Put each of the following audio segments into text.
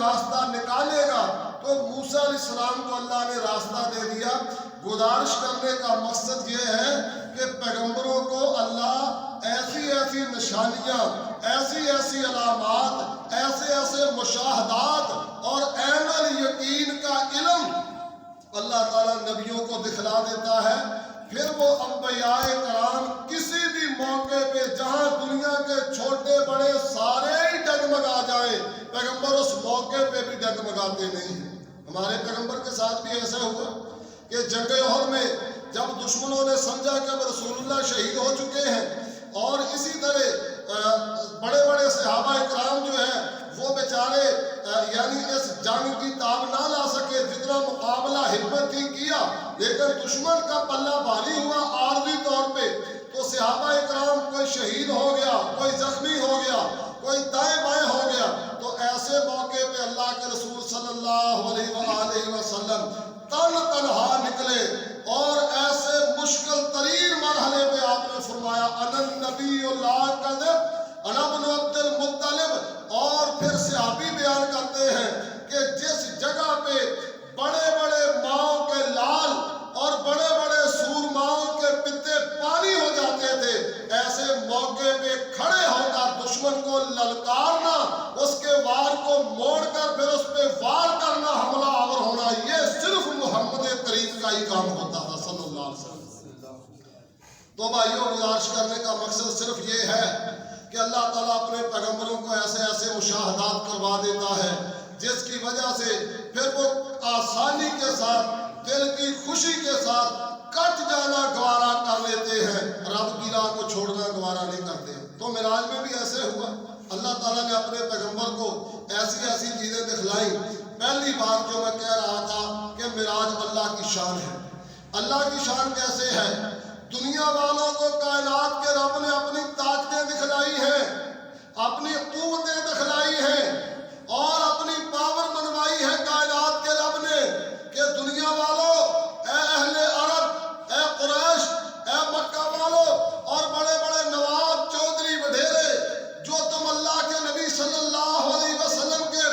راستہ نکالے گا۔ تو موسیٰ علیہ السلام کو اللہ نے راستہ دے دیا۔ گزارش کرنے کا مقصد یہ ہے کہ پیغمبروں کو اللہ ایسی ایسی نشانیاں، ایسی ایسی علامات، ایسے ایسے مشاہدات اور عین الیقین کا علم اللہ تعالیٰ نبیوں کو دکھلا دیتا ہے۔ پھر وہ انبیاء کرام کسی بھی موقع پہ جہاں دنیا کے چھوٹے بڑے سارے ہی ڈگمگا جائیں، پیغمبر اس موقع پہ بھی ڈگمگاتے نہیں ہیں۔ ہمارے پیغمبر کے ساتھ بھی ایسا ہوا کہ جنگ احد میں جب دشمنوں نے سمجھا کہ اب رسول اللہ شہید ہو چکے ہیں، اور اسی طرح بڑے بڑے صحابہ اکرام جو ہیں وہ بیچارے یعنی اس جنگ کی تاب نہ لا سکے، جتنا مقابلہ ہمت ہی کیا، لیکن دشمن کا پلہ بھاری ہوا عارضی طور پہ۔ تو صحابہ اکرام کوئی شہید ہو گیا، کوئی زخمی ہو گیا، کوئی دائیں بائیں ہو گیا۔ تو ایسے موقع پہ اللہ کے رسول صلی اللہ علیہ وآلہ وسلم تنہا نکلے، اور ایسے مشکل ترین مرحلے پہ آپ نے فرمایا انا النبی لا کذب انا ابن عبد المطلب۔ اور پھر صحابی بیان کرتے ہیں کہ جس جگہ پہ بڑے بڑے ماؤں کے لال اور بڑے بڑے سورماؤں کے پتے پانی ہو جاتے تھے، ایسے موقع پہ کھڑے ہو کر دشمن کو للکارنا، اس کے وار کو موڑ کر پھر اس پہ وار کرنا، حملہ آور ہونا، یہ صرف محمد کریم کا ہی کام ہوتا تھا صلی اللہ علیہ وسلم۔ تو بھائیوں، گزارش کرنے کا مقصد صرف یہ ہے کہ اللہ تعالیٰ اپنے پیغمبروں کو ایسے ایسے مشاہدات کروا دیتا ہے جس کی وجہ سے پھر وہ آسانی کے ساتھ، دل کی خوشی کے ساتھ کٹ جانا گوارا کر لیتے ہیں، رب کی راہ کو چھوڑنا گوارا نہیں کرتے۔ تو معراج میں بھی ایسے ہوا، اللہ تعالیٰ نے اپنے پیغمبر کو ایسی ایسی چیزیں دکھلائیں۔ پہلی بات جو میں کہہ رہا تھا کہ معراج اللہ کی شان ہے۔ اللہ کی شان کیسے ہے؟ دنیا والوں کو کائنات کے رب نے اپنی طاقتیں دکھلائی ہیں، اپنی قوتیں دکھلائی ہیں، اور اپنی پاور منوائی ہے کائنات کے رب نے کہ دنیا والوں، اے اہل عرب، اے قریش، اے مکہ والوں، اور بڑے بڑے نواب، چودھری، وڈیرے، جو تم اللہ کے نبی صلی اللہ علیہ وسلم کے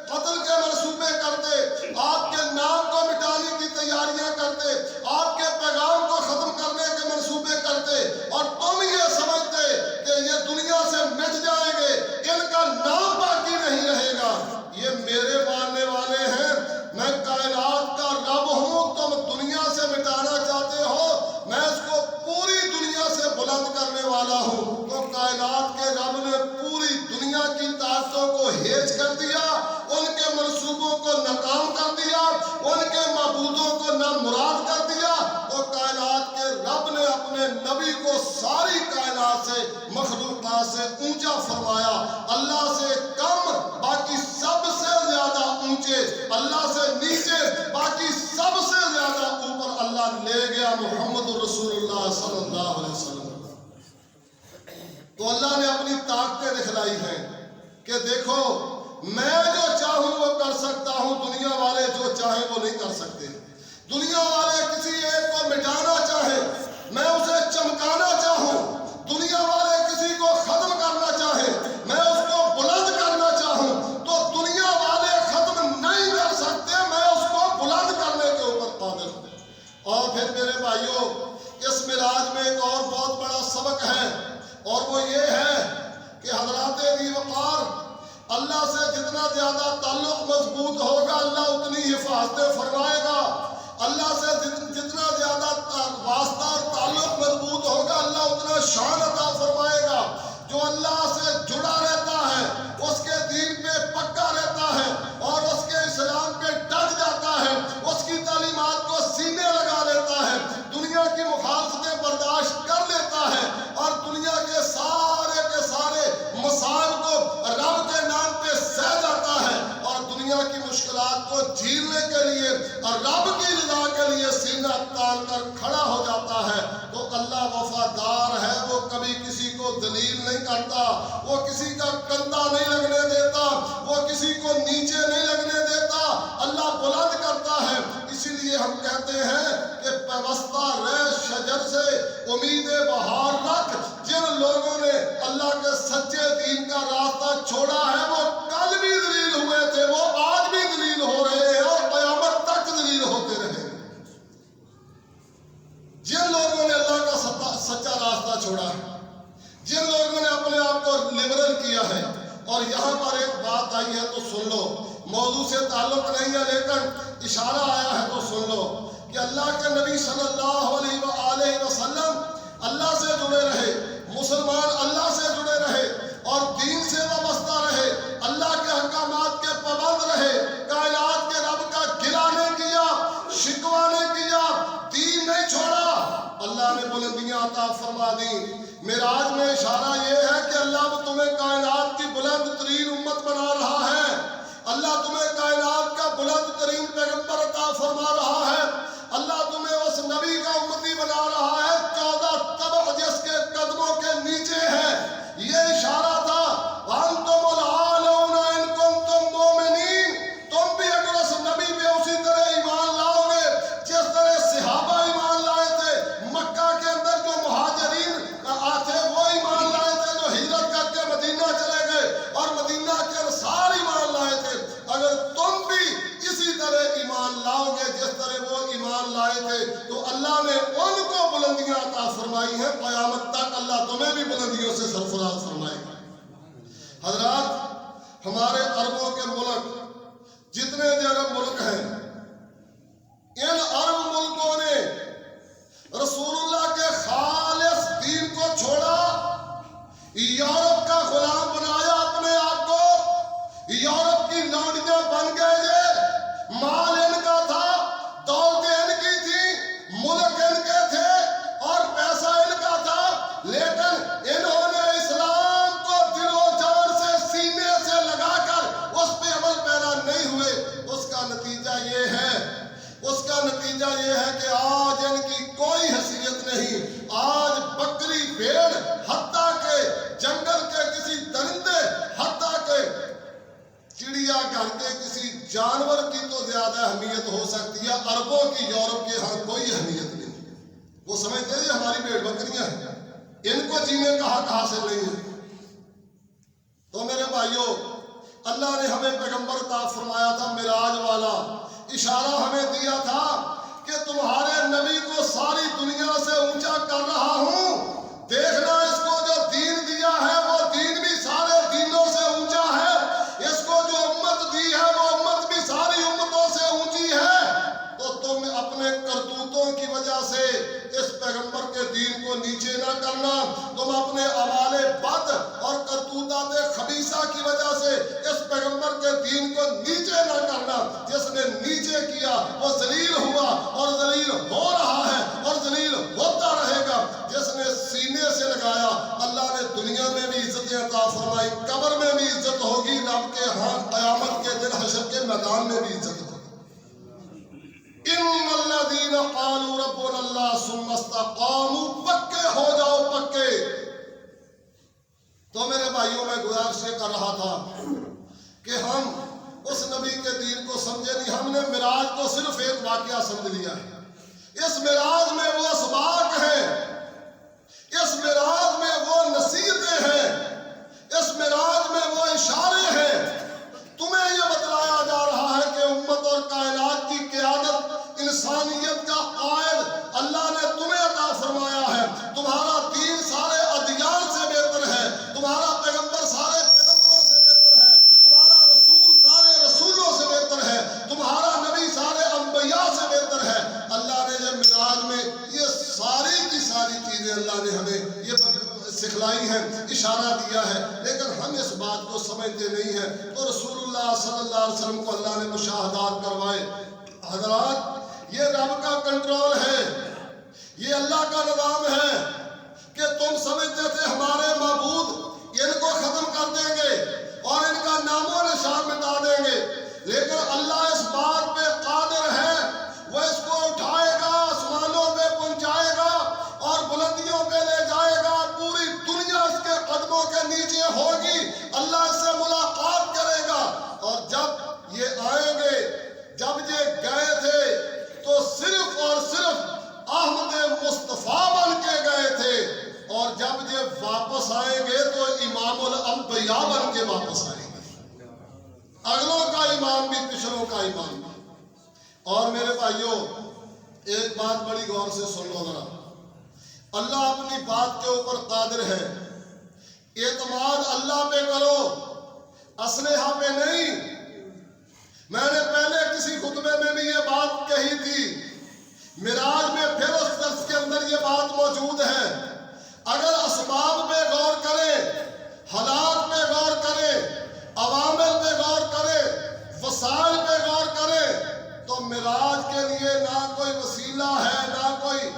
قتل کے منصوبے کرتے، آپ کے نام کو مٹانے کی تیاریاں کرتے، آپ کے پیغام کو ختم کرنے کے منصوبے کرتے، اور تم یہ سمجھتے کہ یہ دنیا سے مٹ جائیں گے، ان کا نام باقی نہیں رہے گا۔ یہ میرے ماننے والے ہیں، میں کائنات کا رب ہوں، تم دنیا سے مٹانا چاہتے ہو، میں اس کو پوری دنیا سے بلند کرنے والا ہوں۔ تو کائنات کے رب نے پوری دنیا کی طاقتوں کو ہیج کر دیا، ان کے منصوبوں کو ناکام کر دیا، ان کے معبودوں کو نامراد کر دیا۔ تو کائنات کے رب نے اپنے نبی کو ساری کائنات سے، مخلوقات سے اونچا فرمایا، اللہ سے کم باقی سب سے زیادہ اونچے، اللہ سے نیچے باقی سب سے زیادہ اوپر اللہ لے گیا محمد رسول اللہ صلی اللہ علیہ وسلم۔ تو اللہ نے اپنی طاقتیں دکھلائی ہیں کہ دیکھو میں جو چاہوں وہ کر سکتا ہوں، دنیا والے جو چاہیں وہ نہیں کر سکتے۔ دنیا والے کسی ایک کو مٹانا چاہے، میں اسے چمکانا چاہوں، دنیا والے کسی کو ختم کرنا چاہے، میں اس کو بلند کرنا چاہوں، تو دنیا والے ختم نہیں کر سکتے، میں اس کو بلند کرنے کے اوپر قادر ہوں۔ اور پھر میرے بھائیوں، اس معراج میں ایک اور بہت بڑا سبق ہے، اور وہ یہ ہے کہ حضرات ذی وقار، اللہ سے جتنا زیادہ تعلق مضبوط ہوگا اللہ اتنی حفاظتیں فرمائے گا، اللہ سے جتنا زیادہ واسطہ اور تعلق مضبوط ہوگا اللہ اتنا شان عطا فرمائے گا۔ جو اللہ سے جڑا رہتا ہے، اس کے دین پہ پکا رہتا ہے، اور اس کے اسلام پہ ڈٹ جاتا ہے، اس کی تعلیمات کو سینے لگا لیتا ہے، دنیا کی مخالفتیں برداشت کر لیتا ہے، اور دنیا کے سارے مسائل کو رب کے نام پہ سہ جاتا ہے، اور دنیا کی مشکلات کو جھیلنے کے لیے اور رب کی رضا کے لیے سینہ تان کر کھڑا ہو جاتا ہے، تو اللہ وفادار ہے، وہ کبھی کسی کو ذلیل نہیں کرتا، وہ کسی کا کندھا نہیں لگنے دیتا، وہ کسی کو نیچے نہیں لگنے دیتا، اللہ بلند کرتا ہے۔ اسی لیے ہم کہتے ہیں کہ پیوستہ رہ شجر سے امید بہار رکھ۔ جن لوگوں نے اللہ کے سچے دین کا راستہ چھوڑا ہے وہ کل بھی ذلیل ہوئے تھے، وہ آج دیا ہے۔ اور یہاں پر ایک بات آئی ہے تو سن لو، موضوع سے تعلق نہیں ہے لیکن اشارہ آیا ہے تو سن لو کہ اللہ کے نبی صلی اللہ علیہ وآلہ وسلم اللہ سے جڑے رہے، مسلمان اللہ سے جڑے رہے اور دین سے وابستہ رہے، اللہ کے احکامات کے پابند رہے، کائنات کے رب کا گلہ نہیں کیا، شکوہ نہیں کیا، دین نہیں چھوڑا۔ اللہ نے بلندیاں عطا فرما دی۔ معراج میں اشارہ یہ ہے کہ اللہ تمہیں کائنات کی بلند ترین امت بنا رہا ہے، اللہ تمہیں کائنات کا بلند ترین پیغمبر عطا فرما رہا ہے، اللہ تمہیں اس نبی کا امتی بنا رہا ہے 14 طبع جس کے قدموں کے نیچے ہے۔ یہ اشارہ تھا وَأَنْتُمُ الْعَالَوْنَ إِن كُنتُم مُؤْمِنِينَ، تم بھی اگر اس نبی پہ اسی طرح ایمان لاؤ گے جس طرح صحابہ ایمان لائے تھے، مکہ کے اندر جو مہاجرین تھے وہ ایمان لائے تھے، جو ہجرت کر کے مدینہ چلے گئے اور مدینہ کے انصار ایمان لائے تھے، اگر تم بھی اسی طرح ایمان لاؤ گے جس طرح وہ ایمان لائے تھے تو اللہ نے ان کو بلندیاں عطا فرمائی ہیں، قیامت تک اللہ تمہیں بھی بلندیوں سے سرفراز فرمائے گا۔ حضرات، ہمارے عربوں کے ملک جتنے عرب ملک ہیں، ان عرب ملکوں نے رسول اللہ کے خالص دین کو چھوڑا، یورپ کا غلام بنایا اپنے آپ کو، یورپ کی لونڈیاں بن گئے، مال ان کا تھا، دولتیں ان کی تھی، ملک ان کے تھے اور پیسہ ان کا تھا، لیکن انہوں نے اسلام کو دل و جان سے سینے سے لگا کر اس پہ عمل پیرا نہیں ہوئے۔ اس کا نتیجہ یہ ہے کہ آج ان کی کوئی حیثیت نہیں۔ آج بکری بھیڑ، حتیٰ کہ جنگل کے کسی درندے، حتیٰ کہ چڑیا گھر کے کسی جانور کی تو زیادہ اہمیت ہو سکتی ہے، عربوں کی یورپ کے ہاں کوئی اہمیت نہیں۔ وہ سمجھتے ہیں ہماری بھیڑ بکریاں ہیں، ان کو جینے کا حق حاصل نہیں ہے۔ تو میرے بھائیوں، اللہ نے ہمیں پیغمبر عطا فرمایا تھا معراج والا، اشارہ ہمیں دیا تھا کہ تمہارے نبی کو ساری دنیا سے اونچا کر رہا ہوں، دیکھنا اس کو جو دین دیا ہے وہ دین بھی سارے دینوں سے اونچا ہے، اس کو جو امت دی ہے وہ امت بھی ساری امتوں سے اونچی ہے۔ تو تم اپنے کرتوتوں کی وجہ سے اس پیغمبر کے دین کو نیچے نہ کرنا، تم اپنے اعمال بد اور کرتوتات خبیثہ کی وجہ سے اس پیغمبر کے دین کو نیچے نہ کرنا۔ جس نے نیچے کیا وہ ذلیل ہوا اور ذلیل ہو رہا ہے اور ذلیل ہوتا رہے گا۔ جس نے سینے سے لگایا، اللہ نے دنیا میں بھی عزتیں عطا فرمائی، قبر میں بھی عزت ہوگی، رب کے ہاں قیامت کے دن حشر کے میدان میں بھی عزت ہوگی۔ ان الذین قالوا ربنا اللہ ثم استقاموا، پکے ہو جاؤ، پکے۔ تو میرے بھائیوں، میں گزارش کر رہا تھا کہ ہم اس نبی کے دین کو سمجھے نہیں، ہم نے معراج کو صرف ایک واقعہ سمجھ لیا ہے۔ اس معراج میں وہ اسباق ہیں، اس معراج میں وہ نصیحتیں ہیں، اس معراج میں وہ اشارے ہیں۔ تمہیں یہ بتلایا جا رہا ہے کہ امت اور کائنات کی قیادت، انسانیت کا قائد اللہ نے تمہیں عطا فرمایا ہے۔ تمہارا دین سارے ادیان سے بہتر ہے، تمہارا پیغمبر سارے پیغمبروں سے بہتر ہے، تمہارا رسول سارے رسولوں سے بہتر ہے، تمہارا نبی سارے انبیاء سے بہتر ہے۔ اللہ نے جب معراج میں یہ ساری کی ساری چیزیں اللہ نے ہمیں یہ سکھلائی ہیں، اشارہ دیا ہے، لیکن ہم اس بات کو سمجھتے نہیں ہیں۔ تو رسول اللہ صلی اللہ علیہ وسلم کو اللہ نے مشاہدات کروائے۔ حضرات، یہ رب کا کنٹرول ہے، یہ اللہ کا نظام ہے کہ تم سمجھتے تھے ہمارے معبود ان کو ختم کر دیں گے اور ان کا نام و نشان مٹا دیں گے، لیکن اللہ اس بات پہ قادر ہے، وہ اس کو اٹھائے گا، آسمانوں پہ پہنچائے گا اور بلندیوں پہ لے جائے گا، پوری دنیا اس کے قدموں کے نیچے ہوگی، اللہ اس سے ملاقات کرے گا۔ اور جب یہ آئیں گے، جب یہ گئے تھے تو صرف اور صرف احمد مصطفیٰ بن کے گئے تھے، اور جب یہ واپس آئیں گے تو امام الانبیاء بن کے واپس آئیں گے، اگلوں کا امام بھی، پچھلوں کا امام بھی۔ اور میرے بھائیوں، ایک بات بڑی غور سے سن لو ذرا، اللہ اپنی بات کے اوپر قادر ہے، اعتماد اللہ پہ کرو، اسلحہ پہ نہیں۔ میں نے پہلے کسی خطبے میں بھی یہ بات کہی تھی، معراج میں پھر اس درس کے اندر یہ بات موجود ہے۔ اگر اسباب پہ غور کریں، حالات پہ غور کریں، عوامل پہ غور کریں، وسائل پہ غور کریں، تو معراج کے لیے نہ کوئی وسیلہ ہے، نہ کوئی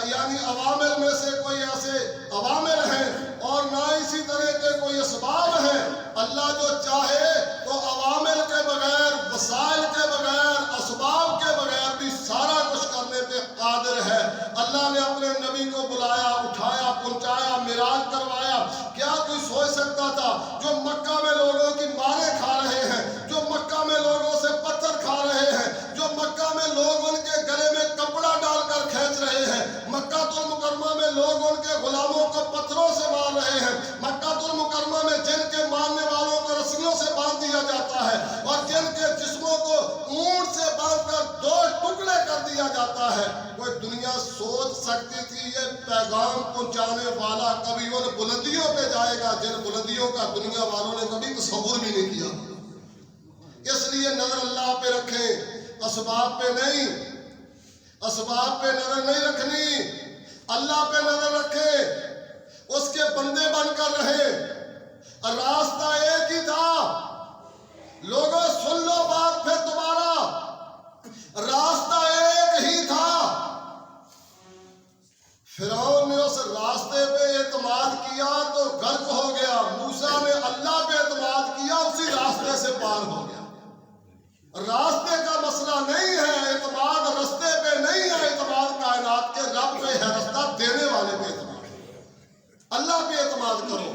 یعنی عوامل میں سے کوئی ایسے عوامل ہیں اور نہ اسی طرح کے کوئی اسباب ہیں۔ اللہ جو چاہے تو عوامل کے بغیر، وسائل کے بغیر، اسباب کے بغیر بھی سارا کچھ کرنے پہ قادر ہے۔ اللہ نے اپنے نبی کو بلایا، اٹھایا، پہنچایا، معراج کروایا۔ کیا کوئی سوچ سکتا تھا جو مکہ میں لوگوں کی ماریں کھا رہے ہیں، جو مکہ میں لوگوں سے پتھر کھا رہے ہیں، جو مکہ میں لوگ ان کے گلے میں کپڑا ڈال کر کھینچ رہے ہیں، مکہ المکرمہ میں لوگ ان کے غلاموں کو پتھروں سے مار رہے ہیں، مکہ المکرمہ میں جن کے مارنے والوں کو رسیوں سے باندھ دیا جاتا ہے اور جن کے جسموں کو اونٹ سے باندھ کر دو ٹکڑے کر دیا جاتا ہے، کوئی دنیا سوچ سکتی تھی یہ پیغام پہنچانے والا کبھی ان بلندیوں پہ جائے گا جن بلندیوں کا دنیا والوں نے کبھی تصور بھی نہیں کیا؟ اس لیے نظر اللہ پہ رکھیں، اسباب پہ نہیں، اسباب پہ نظر نہیں رکھنی، اللہ پہ نظر رکھیں، اس کے بندے بن کر رہیں۔ راستہ ایک ہی تھا، لوگوں سن لو بات پھر دوبارہ، راستہ ایک ہی تھا۔ فرعون نے اس راستے پہ اعتماد کیا تو غرق ہو گیا، موسیٰ نے اللہ پہ اعتماد کیا، اسی راستے سے پار ہو گیا۔ راستے کا مسئلہ نہیں ہے، اعتماد راستے پہ نہیں ہے، اعتماد کائنات کے رب پہ ہے، راستہ دینے والے پہ اعتماد ہے۔ اللہ پہ اعتماد کرو،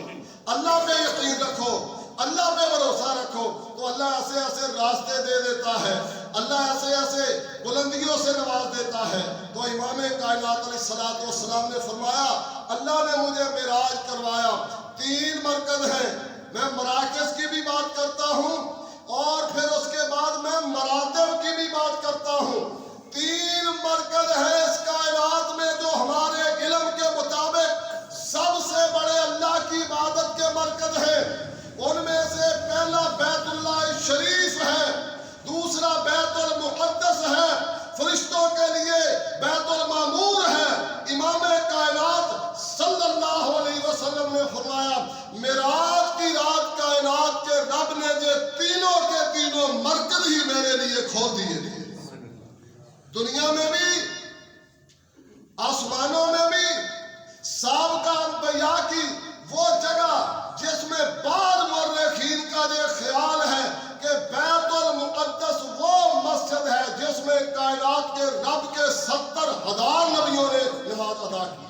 اللہ پہ یقین رکھو، اللہ پہ بھروسہ رکھو، تو اللہ ایسے ایسے راستے دے دیتا ہے، اللہ ایسے ایسے بلندیوں سے نواز دیتا ہے۔ تو امام کائنات علیہ السلام نے فرمایا اللہ نے مجھے معراج کروایا، 3 مرکز ہیں، میں مراکز کی بھی بات کرتا ہوں اور پھر اس کے بعد میں مراتب کی بھی بات کرتا ہوں۔ 3 مرکز ہیں اس کائنات میں جو ہمارے علم کے مطابق سب سے بڑے اللہ کی عبادت کے مرکز ہیں۔ ان میں سے پہلا بیت اللہ شریف ہے، دوسرا بیت المقدس ہے، فرشتوں کے لیے بیت المعمور ہے۔ امام کائنات صلی اللہ علیہ وسلم نے فرمایا معراج کی رات کائنات کے رب نے یہ تینوں کے تینوں مرکز ہی میرے لیے کھول دیے تھے، دنیا میں بھی، آسمانوں میں بھی۔ سابقہ انبیاء کی وہ جگہ جس میں بعد مورخین کا یہ خیال ہے کہ بیت المقدس وہ مسجد ہے جس میں کائنات کے رب کے 70,000 نبیوں نے نماز ادا کی۔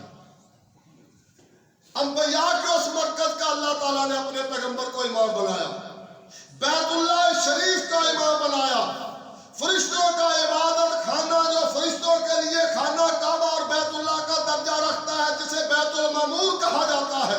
انبیاء کے اس مرکز کا اللہ تعالیٰ نے اپنے پیغمبر کو امام بنایا، بیت اللہ شریف کا امام بنایا، فرشتوں کا عبادت خانہ جو فرشتوں کے لیے خانہ کعبہ اور بیت اللہ کا درجہ رکھتا ہے جسے بیت المعمور کہا جاتا ہے،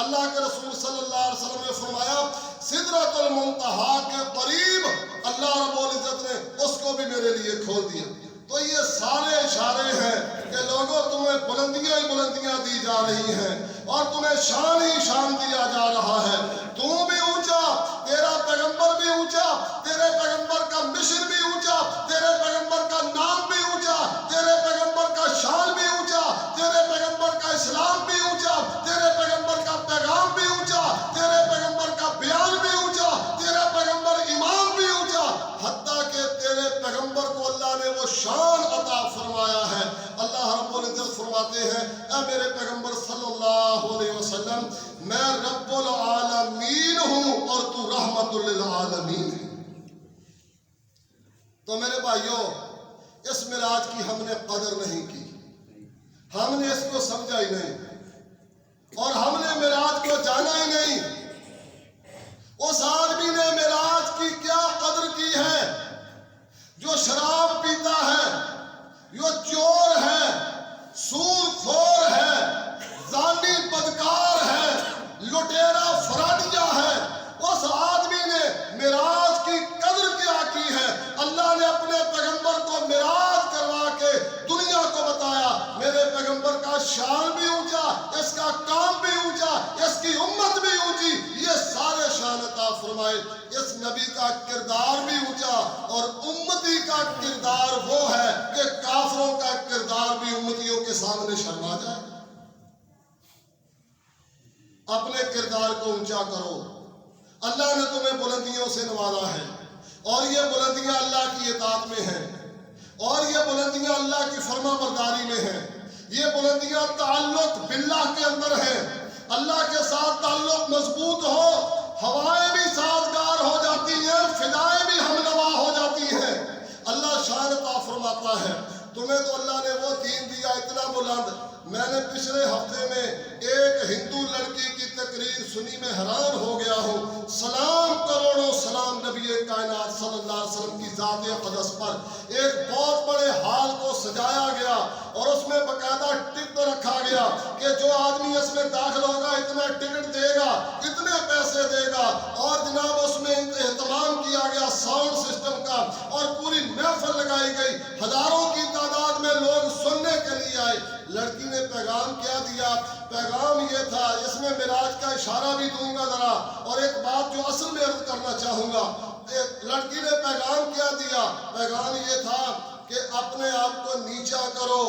اللہ کے رسول صلی اللہ علیہ وسلم نے فرمایا سدرۃ المنتہا کے قریب اللہ رب العزت نے اس کو بھی میرے لیے کھول دیا۔ تو یہ سارے اشارے ہیں کہ لوگوں تمہیں بلندیاں ہی بلندیاں دی جا رہی ہیں اور تمہیں شان ہی شان دیا جا رہا ہے۔ تو بھی اونچا، تیرا پیغمبر بھی اونچا، تیرے پیغمبر کا مشن بھی اونچا، تیرے پیغمبر کا نام بھی اونچا، تیرے پیغمبر کا شان بھی اونچا، تیرے پیغمبر کا اسلام بھی اونچا، تیرے پیغمبر کا پیغام بھی اونچا، تیرے پیغمبر کا بیان بھی اونچا، تیرا پیغمبر امام بھی اونچا، حتیٰ کہ تیرے پیغمبر کو اللہ نے وہ شان عطا فرمایا ہے۔ اللہ رب العزت فرماتے ہیں اے میرے پیغمبر صلی اللہ علیہ وسلم میں رب العالمین ہوں اور تو رحمت للعالمین ہے۔ تو میرے بھائیوں اس معراج کی ہم نے قدر نہیں کی، ہم نے اس کو سمجھا ہی نہیں اور ہم نے معراج کو جانا ہی نہیں۔ اس آدمی نے معراج کی کیا قدر کی ہے جو شراب پیتا ہے، جو چور ہے، سود خور ہے، زانی بدکار ہے، لٹیرا فراڈیا ہے، اس آدمی نے معراج کی قدر کیا کی ہے۔ اللہ نے اپنے پیغمبر کو معراج کروا کے دنیا کو بتایا میرے پیغمبر کا شان بھی اونچا، اس کا کام بھی اونچا، اس کی امت بھی اونچی، یہ فرمائے اس نبی کا کردار بھی اونچا اور امتی کا کردار وہ ہے کہ کافروں کا کردار بھی امتیوں کے سامنے شرما جائے۔ اپنے کردار کو اونچا کرو۔ اللہ نے تمہیں بلندیوں سے نوازا ہے اور یہ بلندیاں اللہ کی اطاعت میں ہیں اور یہ بلندیاں اللہ کی فرما برداری میں ہیں۔ یہ بلندیاں تعلق باللہ کے اندر ہیں۔ اللہ کے ساتھ تعلق مضبوط ہو، ہوائیں بھی سازگار ہو جاتی ہیں، فضائیں بھی ہمنوا ہو جاتی ہیں۔ اللہ شان عطا فرماتا ہے۔ تمہیں تو اللہ نے وہ دین دیا اتنا بلند۔ میں نے پچھلے ہفتے میں ایک ہندو لڑکی کی تقریر سنی، میں حیران ہو گیا ہوں۔ سلام کروڑوں سلام نبی کائنات صلی اللہ علیہ وسلم کی ذات اقدس پر ایک بہت بڑے ہال کو سجایا گیا اور اس میں باقاعدہ ٹکٹ رکھا گیا کہ جو آدمی اس میں داخل ہوگا اتنا ٹکٹ دے گا، اتنے پیسے دے گا، اور جناب اس میں اہتمام کیا گیا ساؤنڈ سسٹم کا اور پوری محفل لگائی گئی۔ ہزاروں کی تعداد میں لوگ سننے کے لیے آئے۔ لڑکی نے پیغام کیا دیا؟ پیغام یہ تھا، اس میں معراج کا اشارہ بھی دوں گا ذرا، اور ایک بات جو اصل میں عرض کرنا چاہوں گا۔ لڑکی نے پیغام کیا دیا؟ پیغام یہ تھا کہ اپنے آپ کو نیچا کرو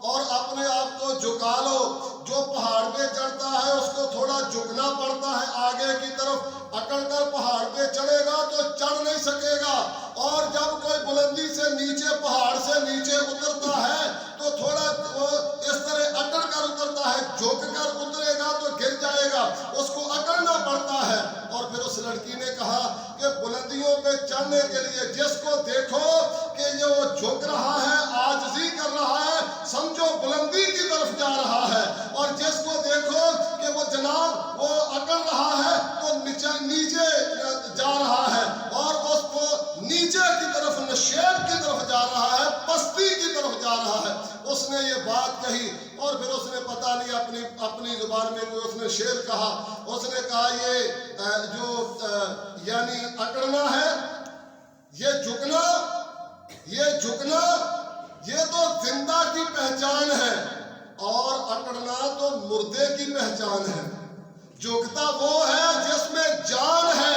اور اپنے آپ کو جھکا لو۔ جو پہاڑ پہ چڑھتا ہے اس کو تھوڑا جھکنا پڑتا ہے آگے کی طرف، اکڑ کر پہاڑ پہ چڑھے گا تو چڑھ نہیں سکے گا، اور جب کوئی بلندی سے نیچے پہاڑ سے نیچے اترتا ہے تو تھوڑا اس طرح اکڑ کر اترتا ہے، جھک کر اترے گا تو گر جائے گا، اس کو اکڑنا پڑتا ہے۔ اور پھر اس لڑکی نے کہا کہ بلندیوں پہ چڑھنے کے لیے جس کو دیکھو کہ یہ وہ جھک رہا ہے، عاجزی کر رہا ہے، سمجھو بلندی کی طرف جا رہا ہے، اور جس کو دیکھو کہ وہ جناب وہ اکڑ رہا ہے تو نیچے جا رہا ہے، اور اس کو نیچے کی طرف نشیب کی طرف جا رہا ہے، پستی کی طرف جا رہا ہے۔ اس نے یہ بات کہی اور پھر اس نے پتہ نہیں اپنی زبان میں کوئی اس نے شعر کہا۔ اس نے کہا یہ جو یعنی اکڑنا ہے، یہ جھکنا یہ تو زندہ کی پہچان ہے اور اکڑنا تو مردے کی پہچان ہے۔ جھکتا وہ ہے جس میں جان ہے،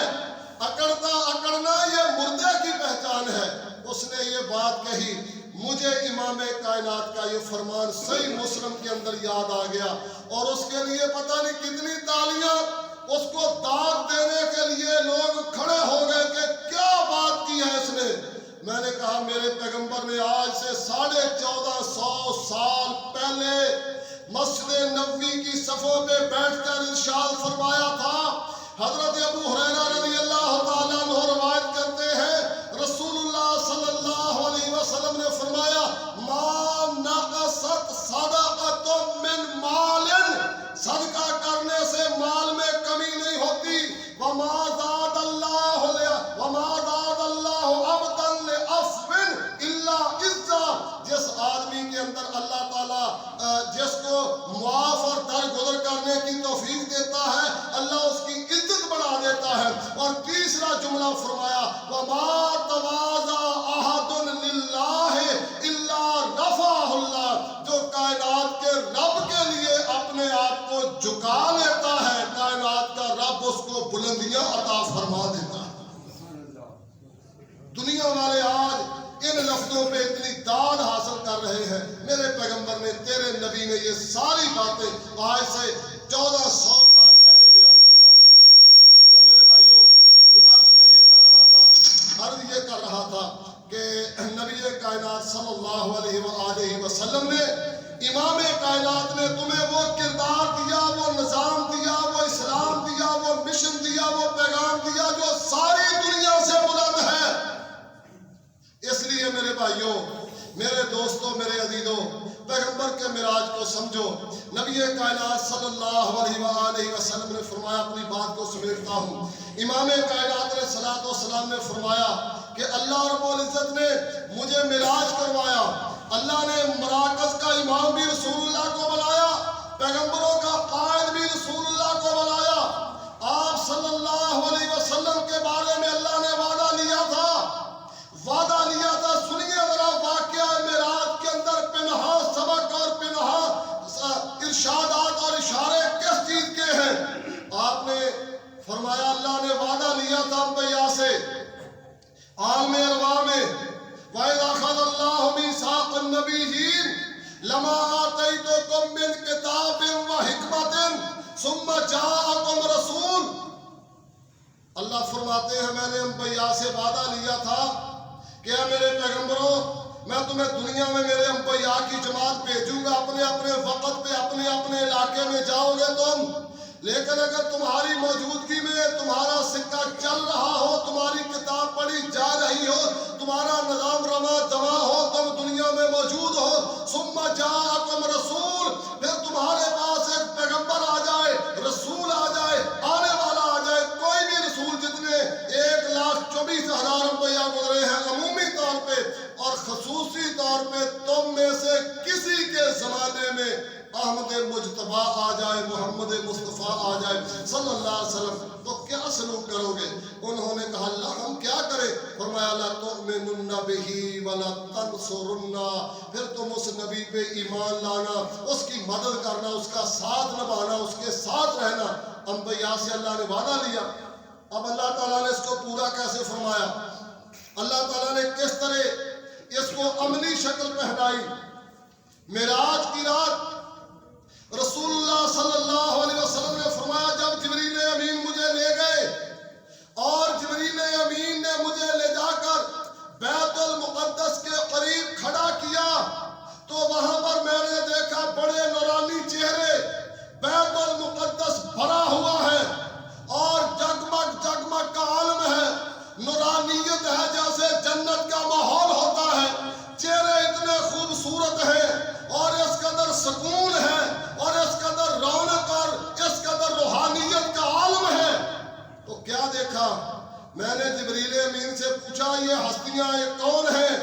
اکڑنا یہ مردے کی پہچان ہے۔ اس نے یہ بات کہی، مجھے امام کائنات کا یہ فرمان صحیح مسلم کے اندر یاد آ گیا، اور اس کے لیے پتہ نہیں کتنی تالیاں اس کو داد دینے کے لیے لوگ کھڑے ہو گئے کہ کیا بات کی ہے اس نے۔ میں نے کہا میرے پیغمبر نے آج سے 1450 سال پہلے مسجد نبوی کی صفوں پہ بیٹھ کر ارشاد فرمایا تھا۔ حضرت ابو ہریرہ رضی اللہ تعالیٰ عنہ روایت کرتے ہیں، رسول اللہ صلی اللہ علیہ وسلم نے فرمایا، ما نقصت صدقۃ من مال، صدقہ کرنے سے مال میں کمی نہیں ہوتی، وما زاد اللہ عبدا لعفو الا عزا، جس آدمی کے اندر اللہ تعالیٰ جس کو معاف اور درگزر کرنے کی توفیق دیتا ہے، اللہ اس کی عزت بڑھا دیتا ہے۔ اور تیسرا جملہ فرمایا، وما تواضع احد للہ الا رفعہ اللہ، جو کائنات کے رب کے لیے اپنے آپ کو جھکا لیتا ہے، کائنات کا رب اس کو بلندیاں عطا فرما دیتا ہے۔ دنیا والے آج ان لفظوں پہ اتنی داد حاصل کر رہے ہیں، میرے پیغمبر نے، تیرے نبی نے یہ ساری باتیں آج سے 1400 سال پہلے بیان فرما دی۔ تو میرے بھائیوں، گزارش میں یہ کر رہا تھا، عرض یہ کر رہا تھا کہ نبی کائنات صلی اللہ علیہ وآلہ وسلم نے، امام کائنات نے تمہیں وہ کردار دیا، وہ نظام دیا، وہ اسلام دیا، وہ مشن دیا، وہ پیغام دیا جو ساری دنیا سے بلند ہے۔ اس لیے میرے بھائیوں، میرے دوستوں، میرے عزیزوں، پیغمبر کے معراج کو سمجھو۔ نبی کائنات صلی اللہ علیہ وآلہ وسلم نے فرمایا، اپنی بات کو سمیٹتا ہوں، امام کائنات علیہ الصلوۃ والسلام نے فرمایا کہ اللہ رب العزت نے مجھے معراج کروایا، اللہ نے مراکز کا امام بھی رسول اللہ کو بنایا، پیغمبروں کا قائد بھی رسول اللہ کو بنایا۔ آپ صلی اللہ علیہ وسلم کے بارے میں اللہ نے وعدہ لیا تھا، سنیے ذرا واقعہ معراج کے اندر پنہا سبق اور پنہا ارشادات اور اشارے کس چیز کے ہیں۔ آپ نے فرمایا، اللہ نے وعدہ لیا تھا عالم ارواح میں وَإِذَا أَخَذَ اللَّهُ مِيثَاقَ النَّبِيِّينَ لَمَا آتَيْتُكُم مِّن كِتَابٍ وَحِكْمَةٍ ثُمَّ جَاءَكُمْ رَسُولٌ۔ اللہ فرماتے ہیں میں نے انبیاء سے وعدہ لیا تھا کہ اے میرے پیغمبروں میں تمہیں دنیا میں میرے انبیاء کی جماعت بھیجوں گا، اپنے اپنے وقت پہ اپنے اپنے علاقے میں جاؤ گے تم، لیکن اگر تمہاری موجودگی میں تمہارا سکہ چل رہا ہو، تمہاری کتاب پڑھی جا رہی ہو، تمہارا نظام رواں دواں ہو، تم دنیا میں موجود ہو، ثم جاءکم رسول، پھر تمہارے پاس ایک پیغمبر آ جائے، رسول آ جائے، آنے والا آ جائے، کوئی بھی رسول جتنے 1,24,000 انبیاء گزرے ہیں عمومی طور پہ اور خصوصی طور پہ تم میں سے کسی کے زمانے میں احمد مجتبیٰ آ جائے، محمد مصطفیٰ آ جائے صلی اللہ علیہ وسلم، تو کیا سلوک کرو گے؟ انہوں نے کہا اللہ ہم کیا کریں؟ فرمایا لا تؤمنن بہ ولا تنصرن، پھر تم اس نبی پہ ایمان لانا، اس کی مدد کرنا، اس کا ساتھ نبھانا، اس کے ساتھ رہنا۔ انبیاء سے اللہ نے وعدہ لیا، اب اللہ تعالیٰ نے اس کو پورا کیسے فرمایا؟ اللہ تعالیٰ نے کس طرح اس کو عملی شکل پہنائی؟ معراج کی رات رسول اللہ صلی اللہ علیہ وسلم نے فرمایا جب جبریل امین مجھے لے گئے اور جبریل امین نے مجھے لے جا کر بیت المقدس کے قریب کھڑا کیا تو وہاں پر میں نے دیکھا بڑے نورانی چہرے، بیت المقدس بھرا ہوا ہے اور جگمگ جگمگ کا عالم ہے، نورانیت ہے جیسے جنت کا ماحول ہوتا ہے، چہرے اتنے خوبصورت ہیں اور اس قدر سکون ہے اور اس قدر رونق اور اس قدر روحانیت کا عالم ہے۔ تو کیا دیکھا؟ میں نے جبریل امین سے پوچھا یہ ہستیاں یہ کون ہیں،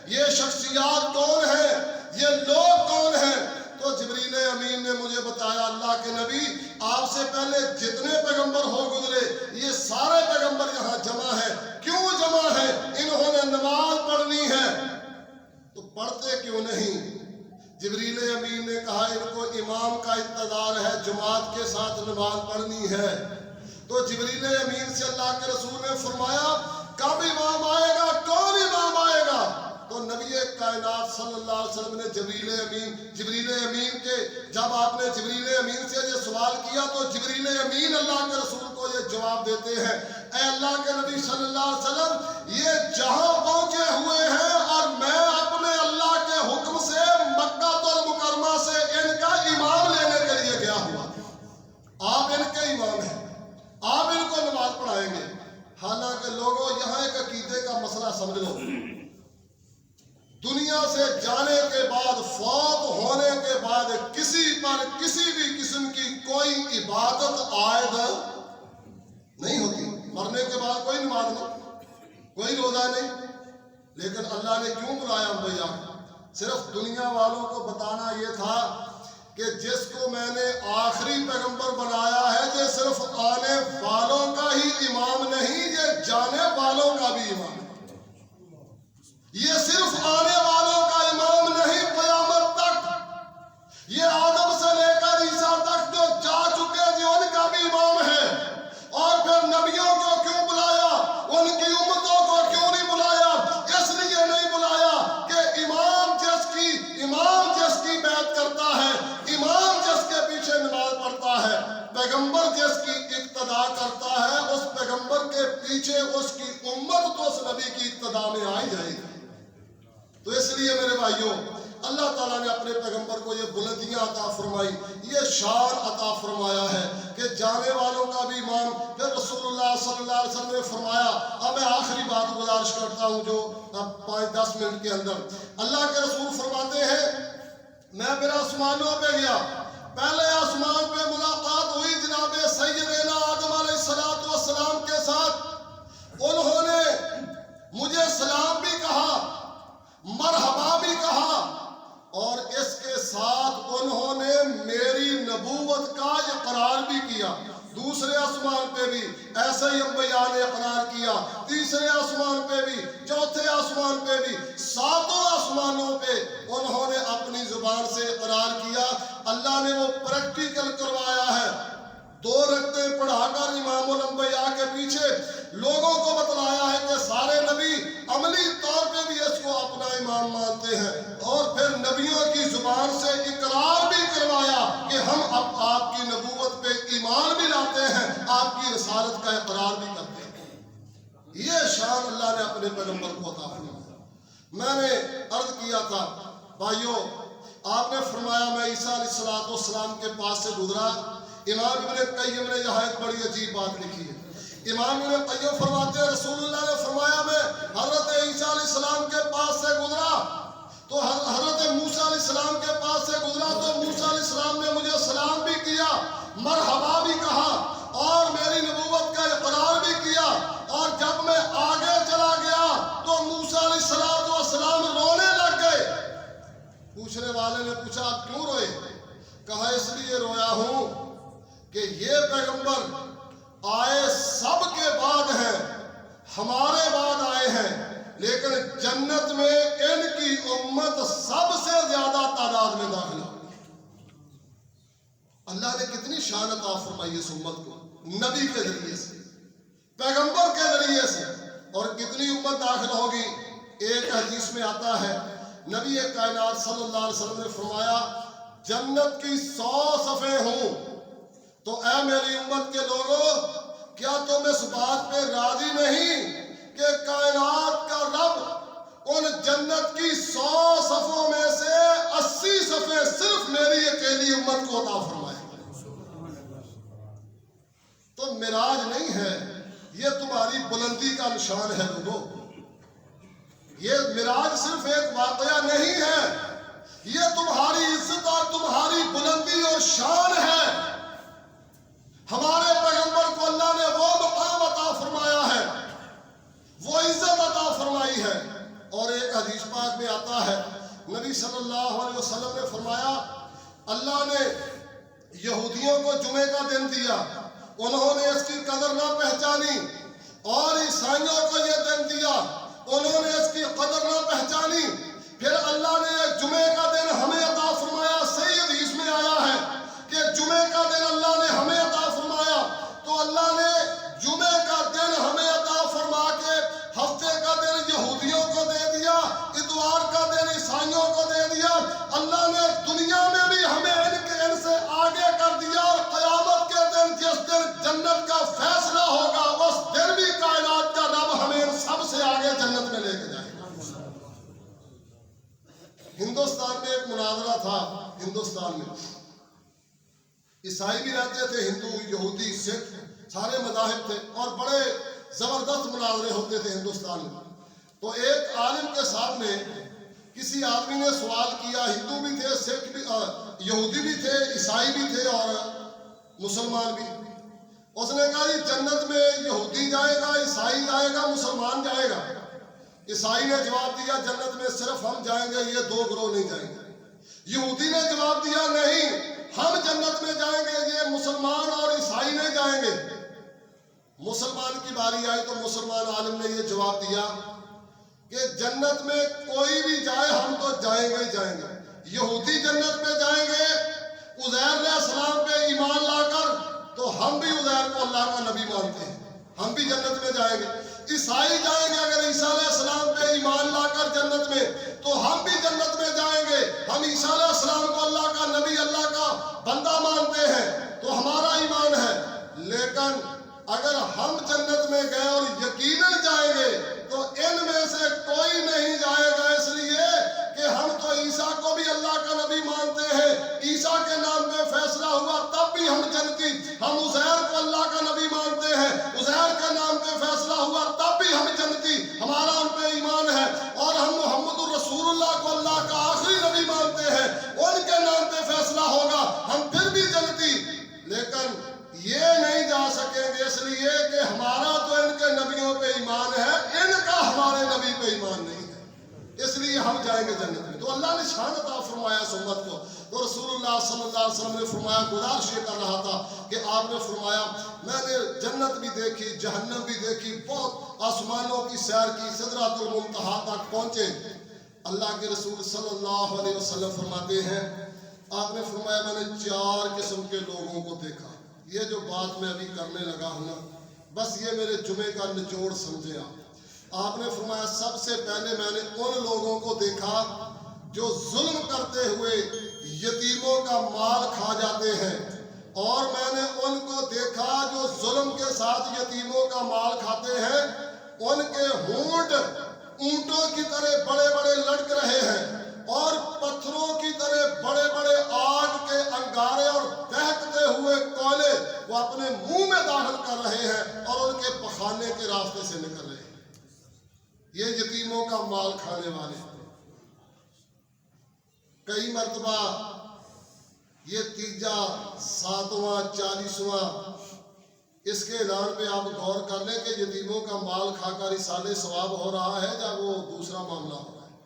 یہ شخصیات کون ہیں، یہ لوگ کون ہیں؟ تو جبریل امین نے مجھے بتایا اللہ کے نبی آپ سے پہلے جتنے پیغمبر ہو گزرے یہ سارے پیغمبر یہاں جمع ہیں۔ کیوں جمع ہیں؟ انہوں نے نماز پڑھنی ہے۔ تو پڑھتے کیوں نہیں؟ جبریل امین نے کہا ان کو امام کا انتظار ہے، جماعت کے ساتھ نماز پڑھنی ہے۔ تو جبریل امین سے اللہ کے رسول نے فرمایا کب امام آئے گا، کون امام آئے گا؟ تو نبی کائنات صلی اللہ علیہ وسلم نے جبریل امین کے جب آپ نے جبریل امین سے یہ سوال کیا تو جبریل امین اللہ کے رسول کو یہ جواب دیتے ہیں اے اللہ کے نبی صلی اللہ علیہ وسلم یہ جہاں پہنچے ہوئے ہیں اور میں اپنے اللہ کے حکم سے مکہ المکرمہ سے ان کا امام لینے کے لیے گیا ہوا، آپ ان کے امام ہیں، آپ ان کو نماز پڑھائیں گے۔ حالانکہ لوگوں یہاں ایک عقیدے کا مسئلہ سمجھ لو، دنیا سے جانے کے بعد فوت ہونے کے بعد کسی پر کسی بھی قسم کی کوئی عبادت عائد نہیں ہوتی، مرنے کے بعد کوئی نماز نہیں، کوئی روزہ نہیں، لیکن اللہ نے کیوں بلایا انبیاء؟ صرف دنیا والوں کو بتانا یہ تھا کہ جس کو میں نے آخری پیغمبر بنایا ہے یہ صرف آنے والوں کا ہی امام نہیں، یہ جانے والوں کا بھی امام ہے، یہ صرف آنے والوں کا امام نہیں قیامت تک، یہ آدم سے لے کر عیسیٰ تک جو جا چکے ہیں ان کا بھی امام ہے۔ اور پھر نبیوں کو کیوں بلایا، ان کی امتوں کو کیوں نہیں بلایا؟ اس لیے نہیں بلایا کہ امام جس کی بیعت کرتا ہے، امام جس کے پیچھے نماز پڑھتا ہے، پیغمبر جس کی اقتدا کرتا ہے، اس پیغمبر کے پیچھے اس کی امت تو اس نبی کی اقتدا میں آئی جائے گی۔ تو اس لیے میرے بھائیوں اللہ تعالیٰ نے اپنے پیغمبر کو یہ بلندیاں عطا فرمائی، یہ شان عطا فرمایا ہے کہ جانے والوں کا بھی امام۔ پھر رسول اللہ صلی اللہ علیہ وسلم نے فرمایا، اب میں آخری بات گزارش کرتا ہوں جو اب 5-10 منٹ کے اندر اللہ کے رسول فرماتے ہیں میں پھر آسمانوں پہ گیا، پہلے آسمان پہ ملاقات ہوئی جناب سیدنا آدم علیہ السلام کے ساتھ، انہوں نے مجھے سلام بھی کہا، مرحبا بھی کہا، اور اس کے ساتھ انہوں نے میری نبوت کا اقرار بھی کیا۔ دوسرے آسمان پہ بھی ایسے ہی انبیاء نے اقرار کیا، تیسرے آسمان پہ بھی، چوتھے آسمان پہ بھی، 7 آسمانوں پہ انہوں نے اپنی زبان سے اقرار کیا۔ اللہ نے وہ پریکٹیکل کروایا ہے، 2 رکعتیں پڑھا کر امام الانبیاء کے پیچھے لوگوں کو بتلایا ہے کہ سارے نبی حالت کا اقرار بھی کرتے ہیں۔ یہ شان اللہ نے اپنے پیغمبر کو عطا فرمایا۔ میں نے عرض کیا تھا بھائیو، آپ نے فرمایا میں عیسیٰ علیہ السلام کے پاس سے گزرا۔ امام ابن قیم نے یہاں ایک بڑی عجیب بات لکھی ہے۔ امام ابن قیم فرماتے ہیں رسول اللہ نے فرمایا میں حضرت عیسیٰ علیہ السلام کے پاس سے گزرا تو حضرت موسیٰ علیہ السلام کے پاس سے گزرا تو موسیٰ علیہ السلام نے مجھے سلام بھی کیا، مرحبا بھی کہا اور میری نبوت کا اقرار بھی کیا، اور جب میں آگے چلا گیا تو موسیٰ علیہ السلام رونے لگ گئے۔ پوچھنے والے نے پوچھا آپ کیوں روئے؟ کہا اس لیے رویا ہوں کہ یہ پیغمبر آئے سب کے بعد ہیں، ہمارے بعد آئے ہیں، لیکن جنت میں ان کی امت سب سے زیادہ تعداد میں داخل ہوگی۔ اللہ نے کتنی شان عطا فرمائی اس امت کو نبی کے ذریعے سے، پیغمبر کے ذریعے سے، اور کتنی امت داخل ہوگی۔ ایک حدیث میں آتا ہے نبی کائنات صلی اللہ علیہ وسلم نے فرمایا جنت کی 100 صفیں ہوں تو اے میری امت کے لوگوں، کیا تم اس بات پہ راضی نہیں کہ کائنات کا رب ان جنت کی 100 صفوں میں سے 80 صفیں صرف میری اکیلی امت کو عطا فرمائے؟ تو معراج نہیں ہے، یہ تمہاری بلندی کا نشان ہے لوگوں۔ یہ معراج صرف ایک واقعہ نہیں ہے، یہ تمہاری عزت اور تمہاری بلندی اور شان ہے۔ ہمارے پیغمبر کو اللہ نے وہ مقام عطا فرمایا ہے، وہ عزت عطا فرمائی ہے۔ اور ایک حدیث پاک میں آتا ہے نبی صلی اللہ علیہ وسلم نے فرمایا اللہ نے یہودیوں کو جمعے کا دن دیا، انہوں نے اس کی قدر نہ پہچانی، اور عیسائیوں کو یہ دن دیا، انہوں نے اس کی قدر نہ پہچانی۔ پھر اللہ نے ایک جمعے کا دن ہمیں عطا فرمایا۔ صحیح حدیث میں آیا ہے کہ جمعے کا دن اللہ نے ہمیں عطا فرمایا، تو اللہ نے جمعے کا دن ہمیں عطا فرما کے ہفتے کا دن یہودیوں کو دے دیا، اتوار کا دن عیسائیوں کو دے دیا۔ اللہ نے دنیا میں بھی ہمیں ان سے آگے کر دیا، اور قیامت کے دن جس دن جنت کا فیصلہ ہوگا اس دن بھی کائنات کا رب ہمیں ان سب سے آگے جنت میں لے کے جائے گا۔ ہندوستان میں ایک مناظرہ تھا، ہندوستان میں عیسائی بھی رہتے تھے، ہندو، یہودی، سکھ، سارے مذاہب تھے، اور بڑے زبردست مناظرے ہوتے تھے ہندوستان میں۔ تو ایک عالم کے سامنے کسی آدمی نے سوال کیا، ہندو بھی تھے، سکھ بھی، یہودی بھی تھے، عیسائی بھی تھے اور مسلمان بھی۔ اس نے کہا یہ جنت میں یہودی جائے گا، عیسائی جائے گا، مسلمان جائے گا؟ عیسائی نے جواب دیا جنت میں صرف ہم جائیں گے، یہ دو گروہ نہیں جائیں گے۔ یہودی نے جواب دیا نہیں، ہم جنت میں جائیں گے، یہ مسلمان اور عیسائی نہیں جائیں گے۔ مسلمان کی باری آئی تو مسلمان عالم نے یہ جواب دیا کہ جنت میں کوئی بھی جائے ہم تو جائیں گے ہی جائیں گے۔ یہودی جنت میں جائیں گے عزیر علیہ السلام پہ ایمان لا کر، تو ہم بھی عزیر کو اللہ کا نبی مانتے ہیں، ہم بھی جنت میں جائیں گے۔ عیسائی جائیں گے اگر عیسیٰ علیہ السلام پہ ایمان لا کر جنت میں، تو ہم بھی جنت میں جائیں گے، ہم عیسیٰ علیہ السلام کو اللہ کا نبی، اللہ کا بندہ مانتے ہیں، تو ہمارا ایمان ہے۔ لیکن اگر ہم جنت میں گئے اور یقیناً جائیں گے تو ان میں سے کوئی نہیں جائے گا، اس لیے کہ ہم تو عیسیٰ کو بھی اللہ کا نبی مانتے ہیں، عیسیٰ کے نام پہ فیصلہ ہوا تب بھی ہم جنتی، ہم عزیر کو اللہ کا نبی مانتے ہیں، عزیر کے نام پہ فیصلہ ہوا تب بھی ہم جنتی، ہمارا ان پہ ایمان ہے، اور ہم محمد الرسول اللہ کو اللہ کا آخری نبی مانتے ہیں، ان کے نام پہ فیصلہ ہوگا ہم پھر بھی جنتی۔ لیکن یہ نہیں جا سکیں گے اس لیے کہ ہمارا تو ان کے نبیوں پہ ایمان ہے، ان کا ہمارے نبی پہ ایمان نہیں ہے، اس لیے ہم جائیں گے جنت میں۔ تو اللہ نے شان عطا فرمایا اس امت کو۔ تو رسول اللہ صلی اللہ علیہ وسلم نے فرمایا، گزارش یہ کر رہا تھا کہ آپ نے فرمایا میں نے جنت بھی دیکھی، جہنم بھی دیکھی، بہت آسمانوں کی سیر کی، سدرۃ المنتہا تک پہنچے۔ اللہ کے رسول صلی اللہ علیہ وسلم فرماتے ہیں، آپ نے فرمایا میں نے 4 قسم کے لوگوں کو دیکھا۔ یہ جو بات میں ابھی کرنے لگا ہوں نا، بس یہ میرے جمعے کا نچوڑ سمجھے آپ نے فرمایا سب سے پہلے میں نے ان لوگوں کو دیکھا جو ظلم کرتے ہوئے یتیموں کا مال کھا جاتے ہیں اور میں نے ان کو دیکھا جو ظلم کے ساتھ یتیموں کا مال کھاتے ہیں، ان کے ہونٹ اونٹوں کی طرح بڑے بڑے لٹک رہے ہیں اور پتھروں کی طرح بڑے بڑے آگ کے انگارے اور دہکتے ہوئے کوئلے وہ اپنے منہ میں داخل کر رہے ہیں اور ان کے پخانے کے راستے سے نکل رہے ہیں۔ یہ یتیموں کا مال کھانے والے۔ کئی مرتبہ یہ تیجا، ساتواں، 40واں اس کے اعلان پہ آپ غور کر لیں کہ یتیموں کا مال کھا کر اصالِ ثواب ہو رہا ہے یا وہ دوسرا معاملہ ہو رہا ہے۔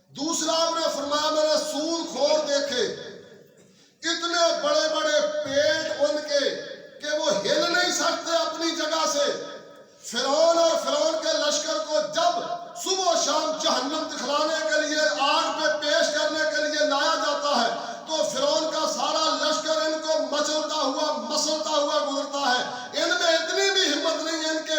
دوسرا آپ نے فرمایا میں نے سود خور دیکھے، اتنے بڑے بڑے پیٹ ان کے کہ وہ ہل نہیں سکتے اپنی جگہ سے۔ فرعون اور فرعون کے لشکر کو جب صبح و شام جہنم دکھلانے کے لیے آگ پہ پیش کرنے کے لیے لایا جاتا ہے تو فرعون کا سارا لشکر ان کو مسلتا ہوا گزرتا ہے۔ ان میں اتنی بھی ہمت نہیں ہے ان کے